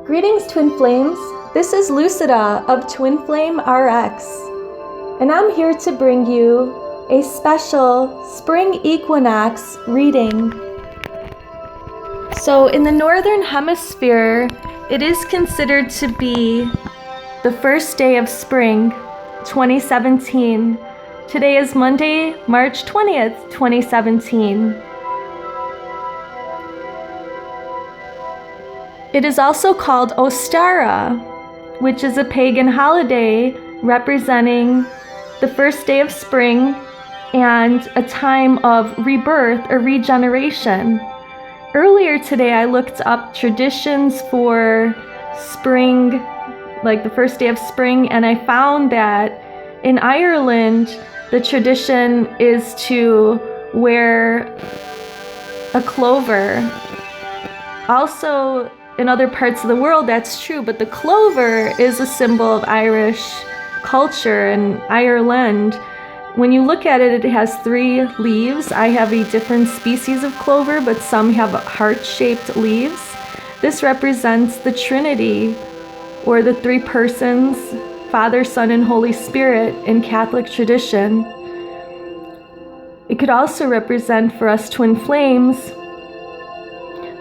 Greetings, Twin Flames. This is Lucida of Twin Flame RX, and I'm here to bring you a special spring equinox reading. So in the Northern Hemisphere, it is considered to be the first day of spring, 2017. Today is Monday, March 20th, 2017. It is also called Ostara, which is a pagan holiday representing the first day of spring and a time of rebirth or regeneration. Earlier today, I looked up traditions for spring, like the first day of spring, and I found that in Ireland, the tradition is to wear a clover. Also, in other parts of the world, that's true, but the clover is a symbol of Irish culture and Ireland. When you look at it, it has 3 leaves. I have a different species of clover, but some have heart-shaped leaves. This represents the Trinity, or the 3 persons, Father, Son, and Holy Spirit in Catholic tradition. It could also represent for us twin flames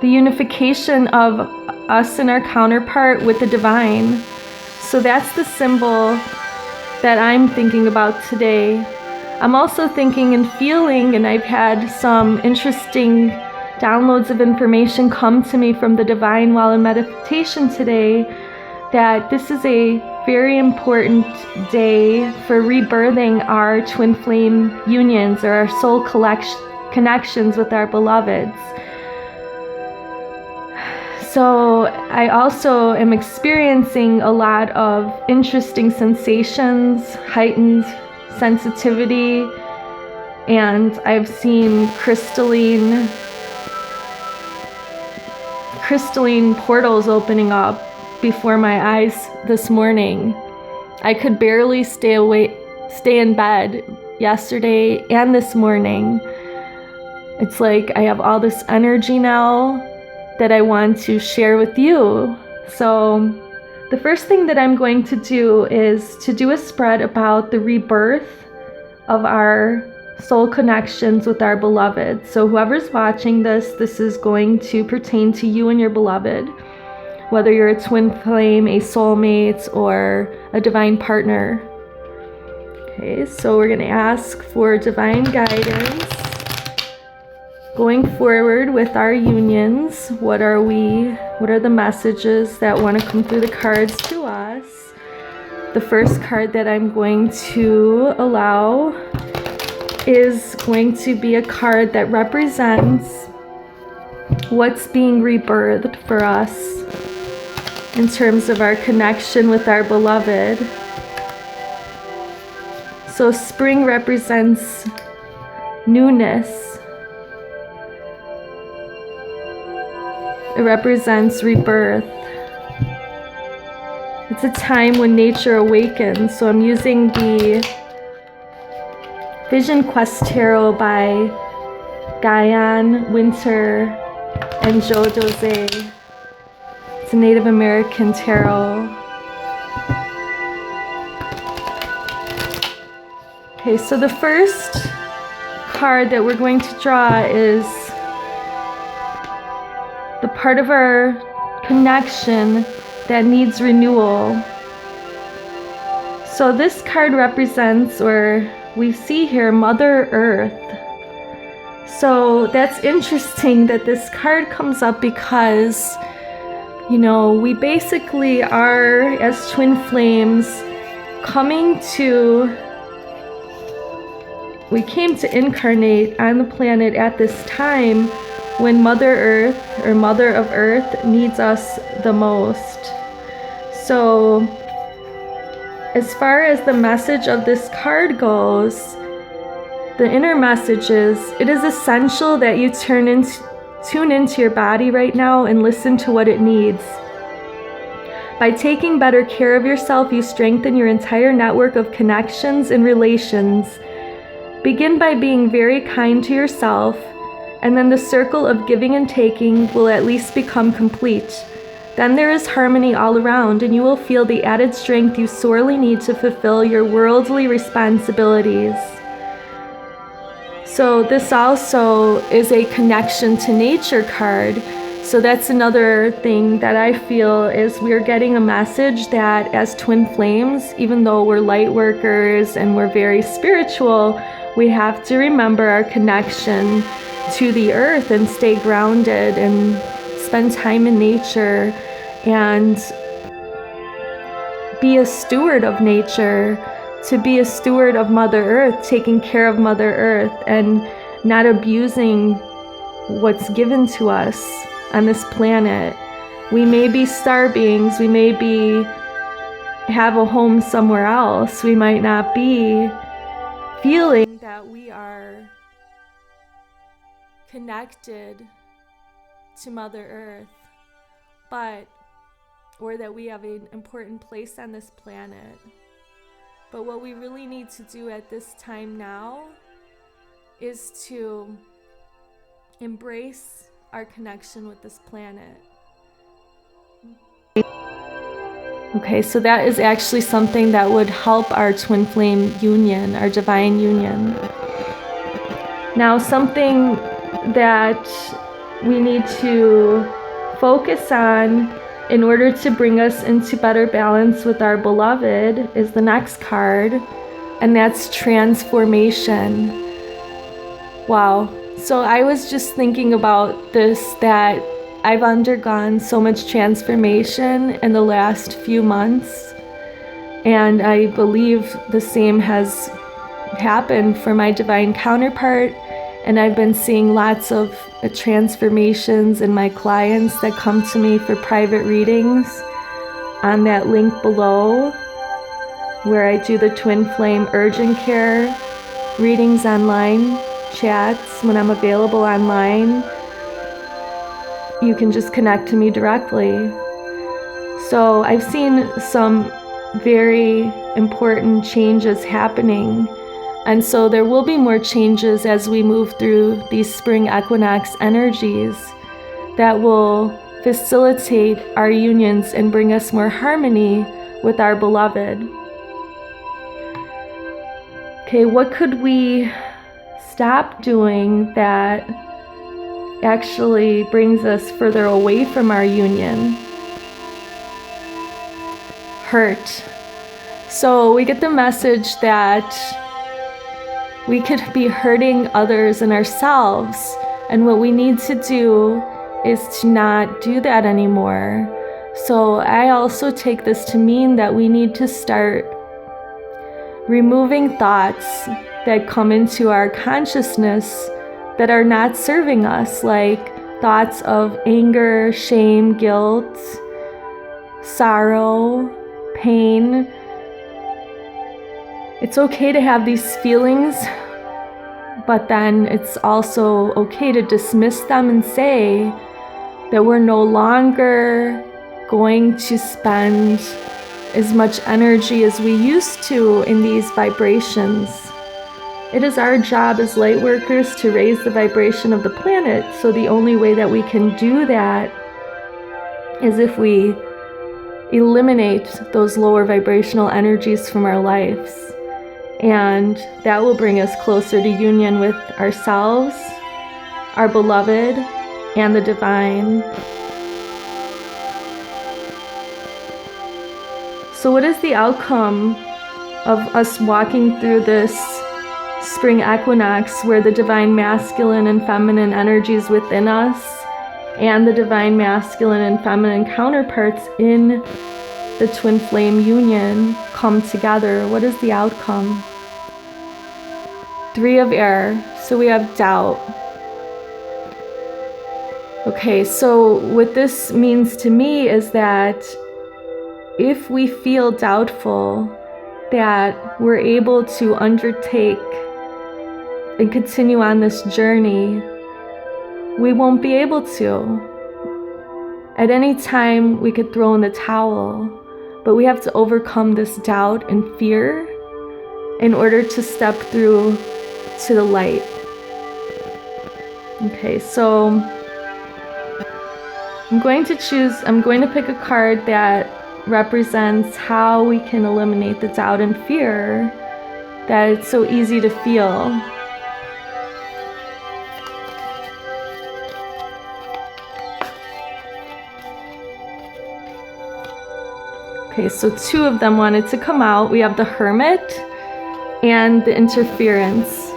the unification of us and our counterpart with the divine. So that's the symbol that I'm thinking about today. I'm also thinking and feeling, and I've had some interesting downloads of information come to me from the divine while in meditation today, that this is a very important day for rebirthing our twin flame unions or our soul connections with our beloveds. So I also am experiencing a lot of interesting sensations, heightened sensitivity, and I've seen crystalline portals opening up before my eyes this morning. I could barely stay in bed yesterday and this morning. It's like I have all this energy now that I want to share with you. So the first thing that I'm going to do is to do a spread about the rebirth of our soul connections with our beloved. So whoever's watching this is going to pertain to you and your beloved, whether you're a twin flame, a soulmate, or a divine partner. Okay, so we're going to ask for divine guidance going forward with our unions. What are the messages that want to come through the cards to us? The first card that I'm going to allow is going to be a card that represents what's being rebirthed for us in terms of our connection with our beloved. So spring represents newness. It represents rebirth. It's a time when nature awakens. So I'm using the Vision Quest Tarot by Guyan, Winter, and Joe Doze. It's a Native American tarot. Okay, so the first card that we're going to draw is the part of our connection that needs renewal. So this card represents, or we see here, Mother Earth. So that's interesting that this card comes up because, we basically are, as twin flames, we came to incarnate on the planet at this time when Mother Earth, or Mother of Earth, needs us the most. So as far as the message of this card goes, the inner message is, it is essential that you tune into your body right now and listen to what it needs. By taking better care of yourself, you strengthen your entire network of connections and relations. Begin by being very kind to yourself, and then the circle of giving and taking will at least become complete. Then there is harmony all around, and you will feel the added strength you sorely need to fulfill your worldly responsibilities. So this also is a connection to nature card. So that's another thing that I feel is we're getting a message that as twin flames, even though we're light workers and we're very spiritual, we have to remember our connection to the earth and stay grounded and spend time in nature and be a steward of nature, to be a steward of Mother Earth, taking care of Mother Earth and not abusing what's given to us on this planet. We may be star beings, we may have a home somewhere else, we might not be feeling that we are connected to Mother Earth, or that we have an important place on this planet. But what we really need to do at this time now is to embrace our connection with this planet. Okay, so that is actually something that would help our twin flame union, our divine union. Now, something that we need to focus on in order to bring us into better balance with our beloved is the next card, and that's transformation. Wow. So I was just thinking about this, that I've undergone so much transformation in the last few months, and I believe the same has happened for my divine counterpart, and I've been seeing lots of transformations in my clients that come to me for private readings on that link below, where I do the twin flame urgent care readings online, chats when I'm available online. You can just connect to me directly. So I've seen some very important changes happening, and so there will be more changes as we move through these spring equinox energies that will facilitate our unions and bring us more harmony with our beloved. Okay, what could we stop doing that actually brings us further away from our union? Hurt. So we get the message that we could be hurting others and ourselves, and what we need to do is to not do that anymore. So I also take this to mean that we need to start removing thoughts that come into our consciousness that are not serving us, like thoughts of anger, shame, guilt, sorrow, pain. It's okay to have these feelings, but then it's also okay to dismiss them and say that we're no longer going to spend as much energy as we used to in these vibrations. It is our job as light workers to raise the vibration of the planet, so the only way that we can do that is if we eliminate those lower vibrational energies from our lives. And that will bring us closer to union with ourselves, our beloved, and the divine. So what is the outcome of us walking through this spring equinox, where the divine masculine and feminine energies within us and the divine masculine and feminine counterparts in the twin flame union come together? What is the outcome? 3 of air. So we have doubt. Okay, so what this means to me is that if we feel doubtful that we're able to undertake and continue on this journey, we won't be able to. At any time, we could throw in the towel, but we have to overcome this doubt and fear in order to step through to the light. Okay, so I'm going to pick a card that represents how we can eliminate the doubt and fear that it's so easy to feel. Okay, so 2 of them wanted to come out. We have the Hermit and the Interference.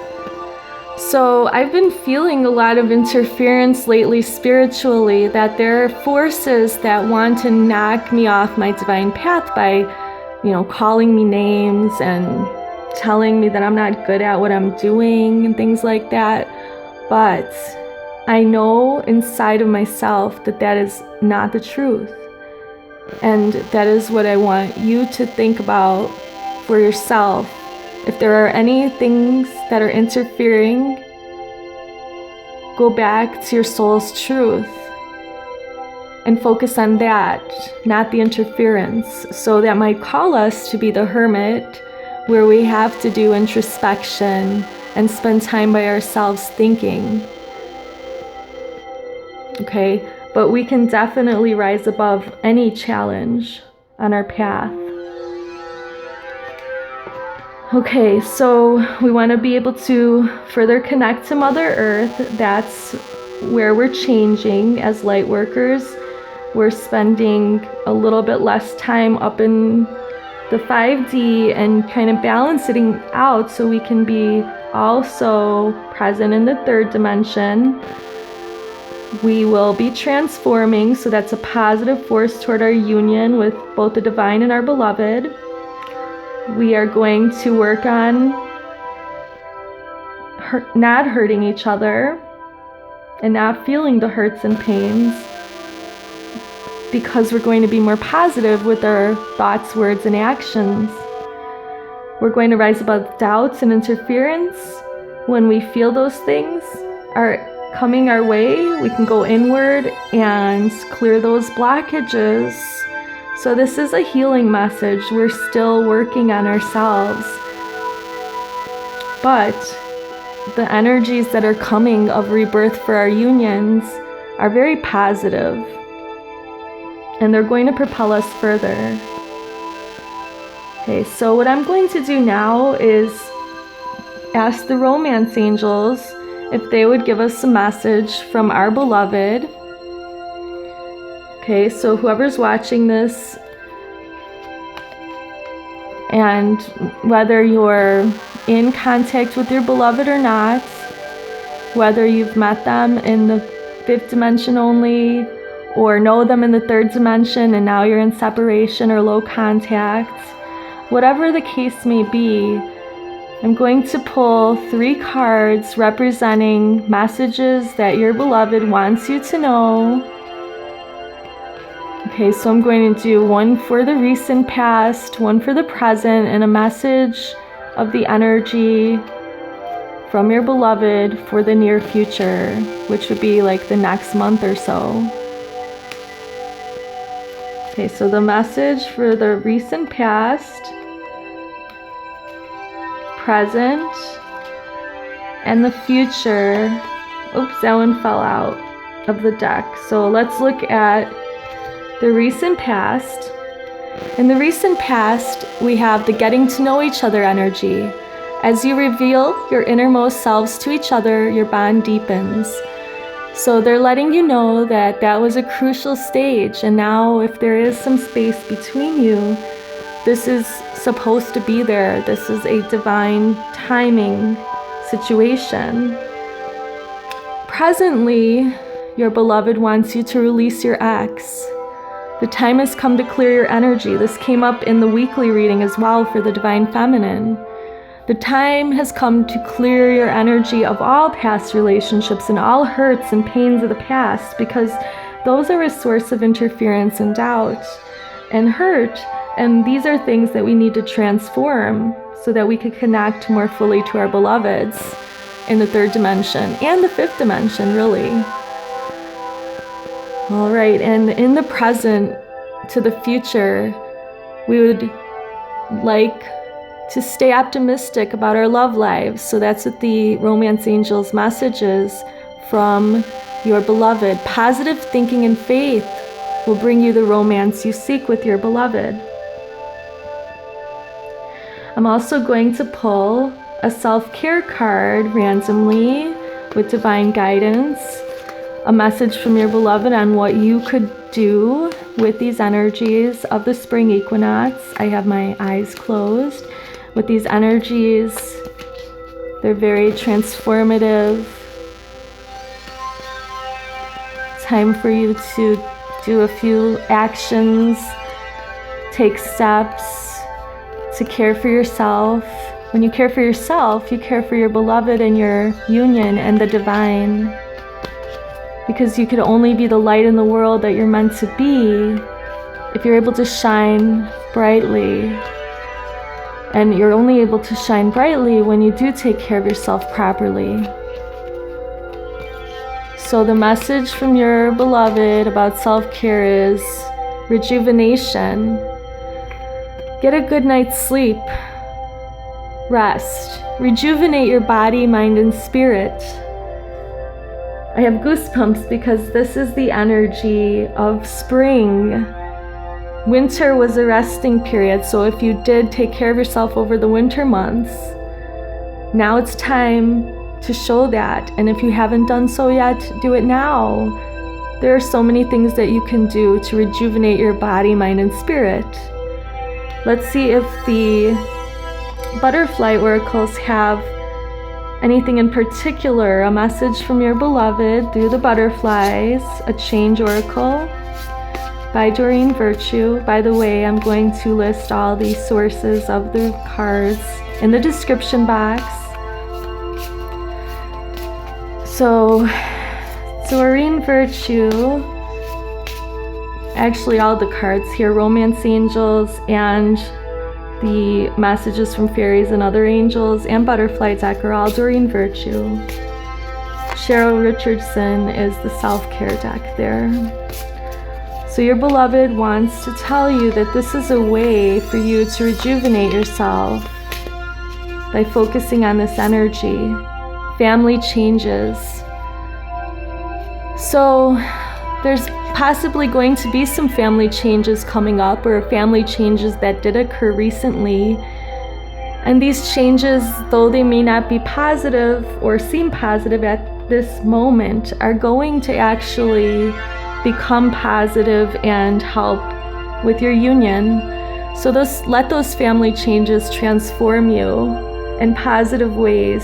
So I've been feeling a lot of interference lately spiritually, that there are forces that want to knock me off my divine path by, calling me names and telling me that I'm not good at what I'm doing and things like that. But I know inside of myself that that is not the truth. And that is what I want you to think about for yourself. If there are any things that are interfering, go back to your soul's truth and focus on that, not the interference. So that might call us to be the Hermit, where we have to do introspection and spend time by ourselves thinking. Okay, but we can definitely rise above any challenge on our path. Okay, so we want to be able to further connect to Mother Earth. That's where we're changing as light workers. We're spending a little bit less time up in the 5D and kind of balancing out so we can be also present in the 3rd dimension. We will be transforming, so that's a positive force toward our union with both the divine and our beloved. We are going to work on not hurting each other and not feeling the hurts and pains, because we're going to be more positive with our thoughts, words, and actions. We're going to rise above doubts and interference. When we feel those things are coming our way, we can go inward and clear those blockages. So this is a healing message. We're still working on ourselves. But the energies that are coming of rebirth for our unions are very positive, and they're going to propel us further. Okay, so what I'm going to do now is ask the romance angels if they would give us a message from our beloved. Okay, so whoever's watching this, and whether you're in contact with your beloved or not, whether you've met them in the 5th dimension only, or know them in the 3rd dimension and now you're in separation or low contact, whatever the case may be, I'm going to pull 3 cards representing messages that your beloved wants you to know. Okay, so I'm going to do one for the recent past, one for the present, and a message of the energy from your beloved for the near future, which would be like the next month or so. Okay, so the message for the recent past, present, and the future. Oops, that one fell out of the deck. So let's look at the recent past. In the recent past, we have the getting to know each other energy. As you reveal your innermost selves to each other, your bond deepens. So they're letting you know that that was a crucial stage, and now if there is some space between you, this is supposed to be there. This is a divine timing situation. Presently, your beloved wants you to release your ex. The time has come to clear your energy. This came up in the weekly reading as well for the Divine Feminine. The time has come to clear your energy of all past relationships and all hurts and pains of the past, because those are a source of interference and doubt and hurt. And these are things that we need to transform so that we could connect more fully to our beloveds in the 3rd dimension and the 5th dimension, really. All right, and in the present to the future, we would like to stay optimistic about our love lives. So that's what the romance angels' message is from your beloved. Positive thinking and faith will bring you the romance you seek with your beloved. I'm also going to pull a self-care card randomly with divine guidance, a message from your beloved on what you could do with these energies of the spring equinox. I have my eyes closed. With these energies, they're very transformative. Time for you to do a few actions, take steps to care for yourself. When you care for yourself, you care for your beloved and your union and the divine. Because you could only be the light in the world that you're meant to be if you're able to shine brightly. And you're only able to shine brightly when you do take care of yourself properly. So the message from your beloved about self-care is rejuvenation. Get a good night's sleep. Rest. Rejuvenate your body, mind, and spirit. I have goosebumps because this is the energy of spring. Winter was a resting period, so if you did take care of yourself over the winter months, now it's time to show that. And if you haven't done so yet, do it now. There are so many things that you can do to rejuvenate your body, mind, and spirit. Let's see if the butterfly oracles have anything in particular. A message from your beloved through the butterflies, a change oracle by Doreen Virtue. By the way, I'm going to list all the sources of the cards in the description box. So, Doreen Virtue, actually all the cards here, romance angels and the messages from fairies and other angels and butterfly deck are all Doreen Virtue. Cheryl Richardson is the self-care deck there. So your beloved wants to tell you that this is a way for you to rejuvenate yourself by focusing on this energy. Family changes. So there's possibly going to be some family changes coming up, or family changes that did occur recently. And these changes, though they may not be positive or seem positive at this moment, are going to actually become positive and help with your union. So let those family changes transform you in positive ways.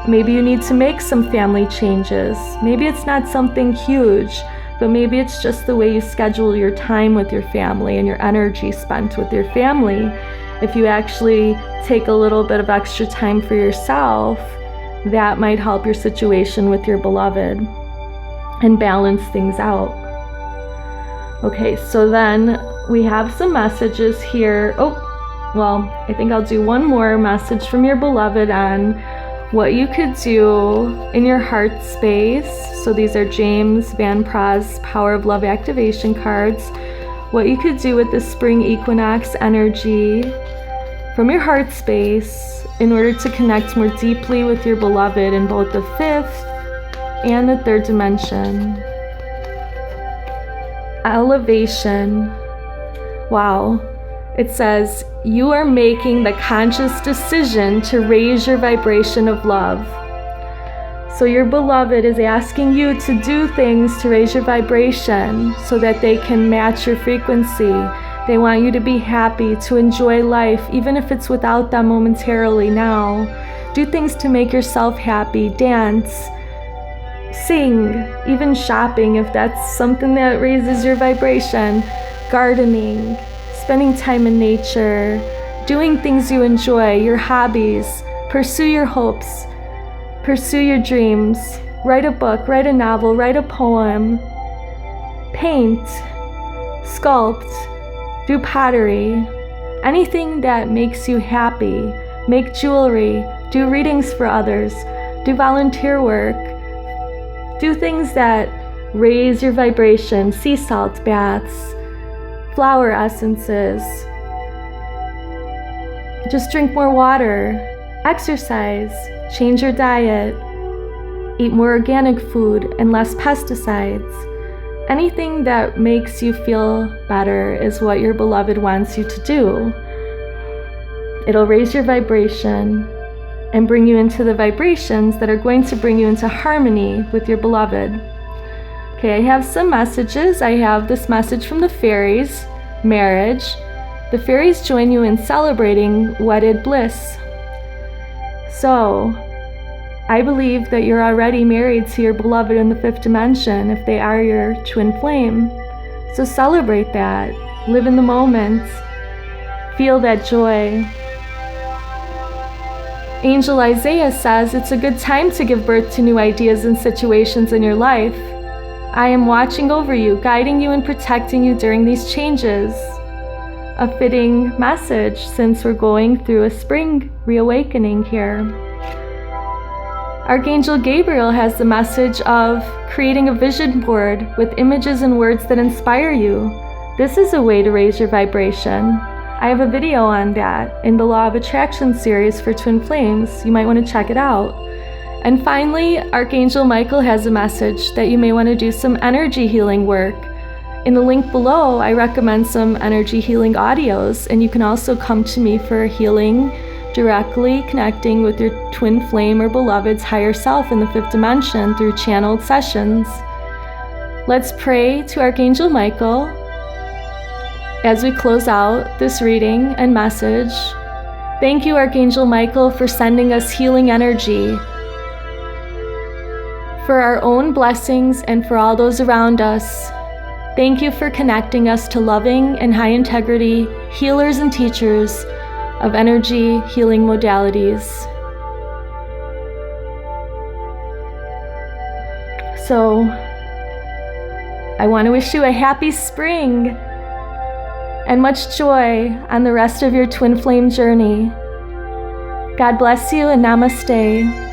Maybe you need to make some family changes. Maybe it's not something huge, but maybe it's just the way you schedule your time with your family and your energy spent with your family. If you actually take a little bit of extra time for yourself, that might help your situation with your beloved and balance things out. Okay, so then we have some messages here. I think I'll do one more message from your beloved on what you could do in your heart space. So these are James Van Praagh's Power of Love activation cards. What you could do with the spring equinox energy from your heart space in order to connect more deeply with your beloved in both the fifth and the third dimension. Elevation. Wow. It says, you are making the conscious decision to raise your vibration of love. So your beloved is asking you to do things to raise your vibration so that they can match your frequency. They want you to be happy, to enjoy life, even if it's without them momentarily now. Do things to make yourself happy, dance, sing, even shopping if that's something that raises your vibration, gardening, spending time in nature, doing things you enjoy, your hobbies, pursue your hopes, pursue your dreams, write a book, write a novel, write a poem, paint, sculpt, do pottery, anything that makes you happy, make jewelry, do readings for others, do volunteer work, do things that raise your vibration, sea salt baths, flower essences. Just drink more water, exercise, change your diet. eat more organic food and less pesticides. Anything that makes you feel better is what your beloved wants you to do. It'll raise your vibration and bring you into the vibrations that are going to bring you into harmony with your beloved. Okay, I have some messages. I have this message from the fairies, marriage. The fairies join you in celebrating wedded bliss. So, I believe that you're already married to your beloved in the fifth dimension if they are your twin flame. So celebrate that. Live in the moment. Feel that joy. Angel Isaiah says it's a good time to give birth to new ideas and situations in your life. I am watching over you, guiding you and protecting you during these changes. A fitting message since we're going through a spring reawakening here. Archangel Gabriel has the message of creating a vision board with images and words that inspire you. This is a way to raise your vibration. I have a video on that in the Law of Attraction series for Twin Flames. You might want to check it out. And finally, Archangel Michael has a message that you may want to do some energy healing work. In the link below, I recommend some energy healing audios, and you can also come to me for healing, directly connecting with your twin flame or beloved's higher self in the fifth dimension through channeled sessions. Let's pray to Archangel Michael as we close out this reading and message. Thank you, Archangel Michael, for sending us healing energy for our own blessings and for all those around us. Thank you for connecting us to loving and high integrity healers and teachers of energy healing modalities. So, I want to wish you a happy spring and much joy on the rest of your twin flame journey. God bless you and namaste.